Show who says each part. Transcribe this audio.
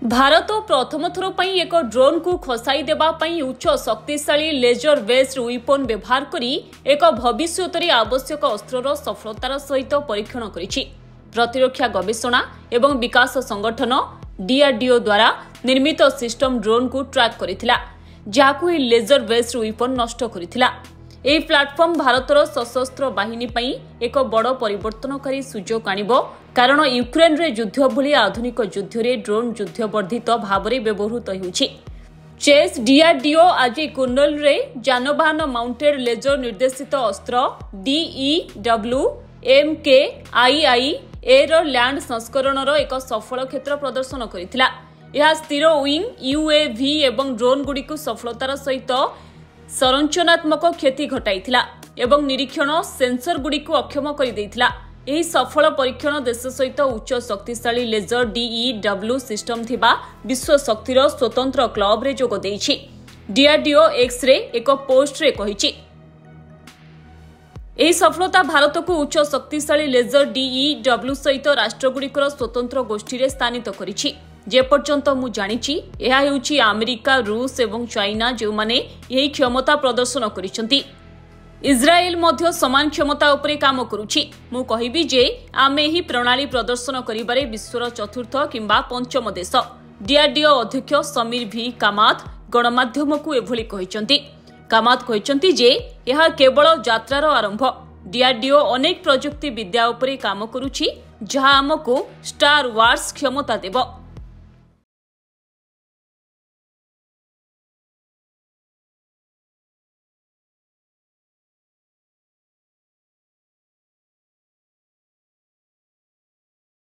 Speaker 1: भारत प्रथम थर पर एक ड्रोन को खसाई देबा पई उच्च शक्तिशाली लेजर बेस्ड वेपन व्यवहार करी एक भविष्य आवश्यक अस्त्रर सफलतार सहित परीक्षण करिछि। प्रतिरक्षा गवेषणा एवं विकास संगठन डीआरडीओ द्वारा निर्मित सिस्टम ड्रोन को ट्रैक करिथिला, जाहाकु लेजर बेस्ड वेपन नष्ट करिथिला। ଏହି ପ୍ଲାଟଫର୍ମ ଭାରତର ସଶସ୍ତ୍ର ବାହିନୀ ପାଇଁ ଏକ ବଡ଼ ପରିବର୍ତ୍ତନକାରୀ ସୁଯୋଗ ଆଣିବ, କାରଣ ୟୁକ୍ରେନରେ ଯୁଦ୍ଧ ଭଳି ଆଧୁନିକ ଯୁଦ୍ଧରେ ଡ୍ରୋନ୍ ଯୁଦ୍ଧବର୍ଦ୍ଧିତ ଭାବରେ ବ୍ୟବହୃତ ହେଉଛି। ଚେସ୍ ଡିଆରଡିଓ ଆଜି କୁର୍ଣ୍ଣୁଲରେ ଯାନବାହନ ମାଉଣ୍ଟେଡ ଲେଜର ନିର୍ଦ୍ଦେଶିତ ଅସ୍ତ୍ର DEWMKII-A ର ଲ୍ୟାଣ୍ଡ ସଂସ୍କରଣର ଏକ ସଫଳ କ୍ଷେତ୍ର ପ୍ରଦର୍ଶନ କରିଥିଲା। ଏହା ସ୍ଥିର ୱିଙ୍ଗ ୟୁଏଭି ଏବଂ ଡ୍ରୋନ୍ଗୁଡ଼ିକୁ ସଫଳତାର ସହିତ संरचनात्मक क्षति घटाइथिला एवं निरीक्षण सेंसर गुडी को अक्षम कर देइथिला। एही सफल परीक्षण देश सहित उच्च शक्तिशाली लेजर DEW सिस्टम थिबा विश्व शक्तिर स्वतंत्र क्लब रे जोग देइछि। डीआरडीओ एक्स रे एक पोस्ट रे कहिछि, एही सफलता भारत को उच्च शक्तिशाली लेजर DEW सहित राष्ट्रगुड़िकर स्वतंत्र गोष्ठी रे स्थानित करिछि। जेपर्यंत मु जानिछि एहा हेउछि अमेरिका, रूस एवं चाइना जो माने यही क्षमता प्रदर्शन करिसंती। इस्राएल मध्य समान क्षमता उपरे काम करुछि। मु कहिबि जे आमे एही प्रणाली प्रदर्शन करिबारे विश्वर चतुर्थ किंबा पंचम देश। डीआरडीओ अध्यक्ष समीर भी कामात गणमाध्यम को एभली कहिसंती। कामात कहिसंती जे एहा केवल यात्रार आरंभ। डीआरडीओ अनेक प्रजुक्ति विद्या उपरे काम करुछि, जहा हमकु स्टार वार्स क्षमता देबो।